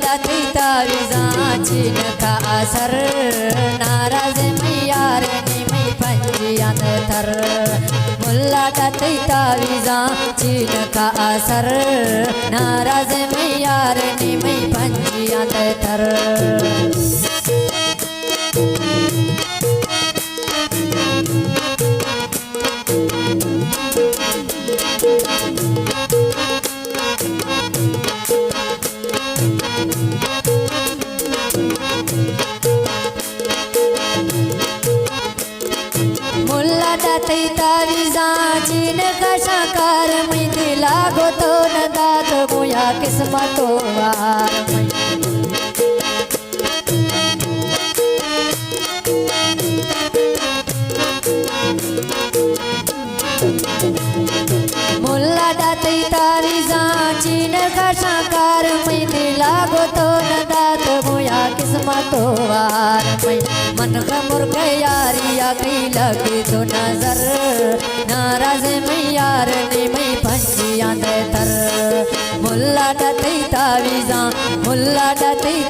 डाती ताविजाची नका असर नाराज मैयार निमै पंजियान थर मुल्ला डाती ताविजाची नका असर नाराज मैयार निमै पंजियान थर डाती ताविजाची नका कार मै दिला गोतो न दात गोया किस्मतो वार मुल्ला डाती ताविजाची नका कार मै दिला गोतो न दात गोया किस्मतो वार मन का मुर्ग यारिया कई लगी तो नजर नाराज मैयार ने मैं पंजियां दे तर मुल्ला डाती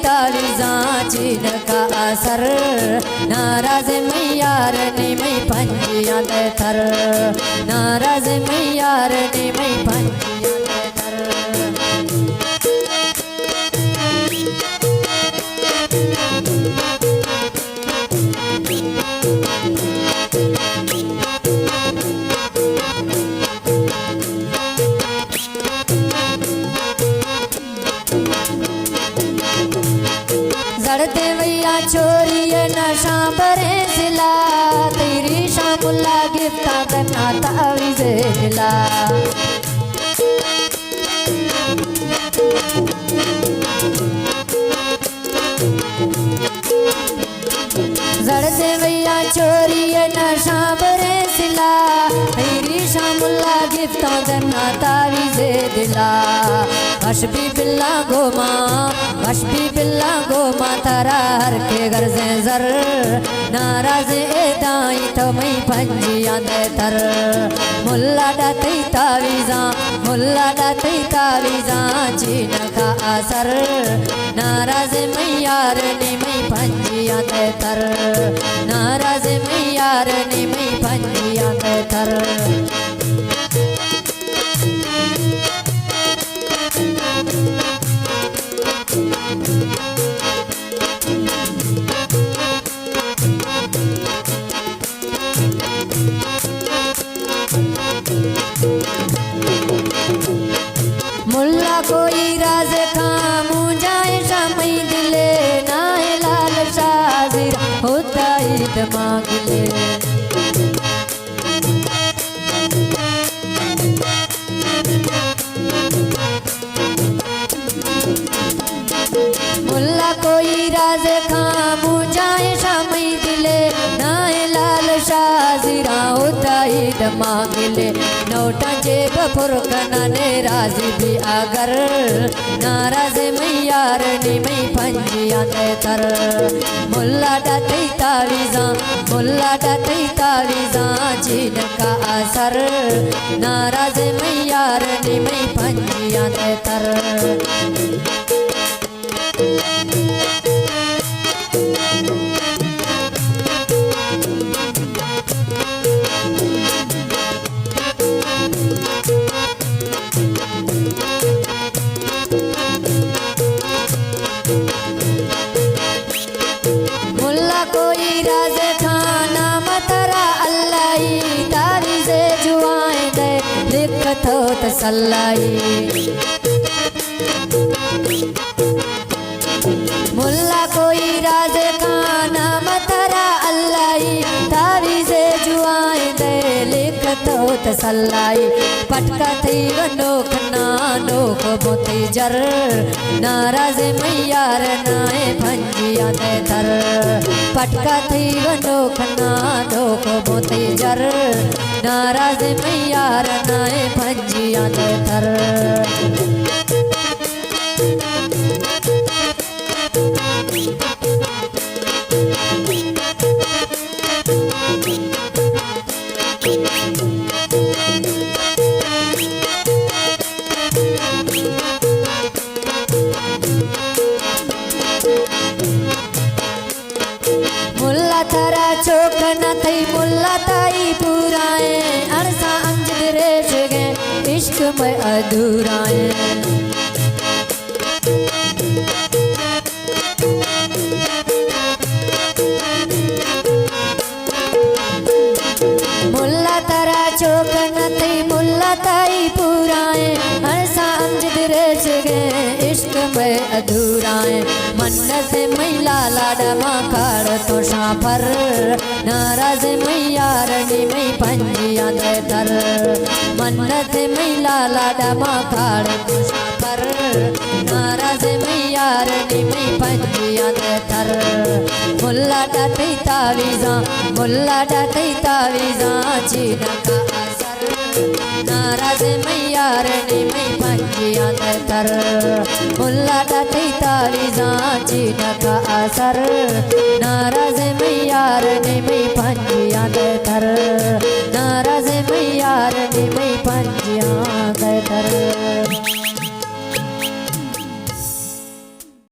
ताविजा चीन का असर नाराज मैयार ने मैं पंजियां दे तर नाराज मैयार ने मैं पंजियां दे तर जड़ते भैया छोरी नशा भरे सिला तेरी शामुल्ला गिफ्ता करना तावीज़े दिला जड़ते भैया छोरी नशा भरे सिला तेरी शामुल्ला गिफ्ता करना तावीज़े दिला हशबी बिल्ला गोमा तरार के घर से जर नाराज दाई तो मैं पंजियां दे तर मुल्ला डाती ताविजा चीन का असर नाराज मैयार ने मैं पंजियां दे तर नाराज मैयार ने मैं पंजियां दे तर मुल्ला कोई राज खामू जाए शामई दिले नाए लाल शाजिर होता ईद मांग ले मुल्ला कोई राज खामू जाए शामई दिले नाए लाल शाजिरा होता ईद मांग ले नोटा जेब फुरकना ने राजी भी अगर नाराज मैयार ने मैं पंजियां दे तर मुल्ला डाती ताविजा चीन का असर नाराज मैयार ने मैं पंजियां दे तर मुल्ला कोई राज खाना मतरा अल्लाई तावीज़े जुआएं दे लिखतो तसल्लाई मुल्ला कोई राज खाना मतरा अल्लाई तावीज़े जुआएं दे लिखतो तसल्लाई पटका थी गंडोख नानोख बोती जर नाराज मैयार नाए पंजियां दे तर पटका थी गंडोख नानोख बोती जर नाराज मैयार नाए पंजियां दे तर मुल्ला ताई पुराए अरसा अमजद रेश गए इश्क में अधूराए मुल्ला तारा चौक न थी मुल्ला ताई पुराए अरसा अमजद रेश गए इश्क में अधूराए मन्नत मैला लाडमा काड़ तो शाफर नाराज मैया रणी मई पंजिया दे थर मन्नत मैला लाडमा काड़ तो शाफर नाराज मैया रणी मई पंजिया दे थर मुल्ला डाटे तावीजा मुल्ला डाटे तावीजा चीन का असर नाराज मैया रणी मई पंजिया दे थर मुल्ला डाटे तावीजा चीन का असर